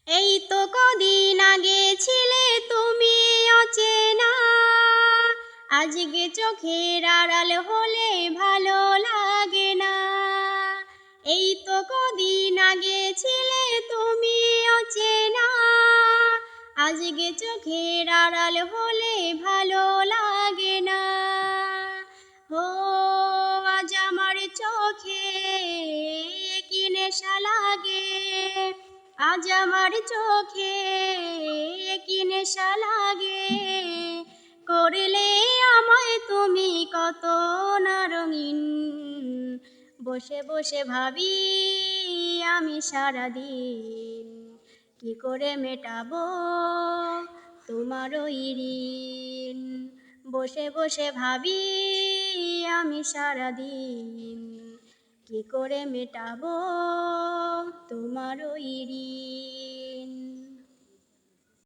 এই তো কদিন আগে ছিলে তুমি অচেনা, আজকে চোখের আড়াল হলে ভালো লাগে না। এই তো কদিন আগে ছিলে তুমি অচেনা, আজকে চোখের আড়াল হলে ভালো লাগে না। ও আজ আমার চোখে কি নেশা লাগে, আজ আমার চোখে কি নেশা লাগে, করলে আমায় তুমি কত না রঙিন। বসে বসে ভাবি আমি সারাদিন, কি করে মেটাবো তোমার ওই ঋণ। বসে বসে ভাবি আমি সারাদিন, কি করে মেটাবো তোমার ওই ঋণ।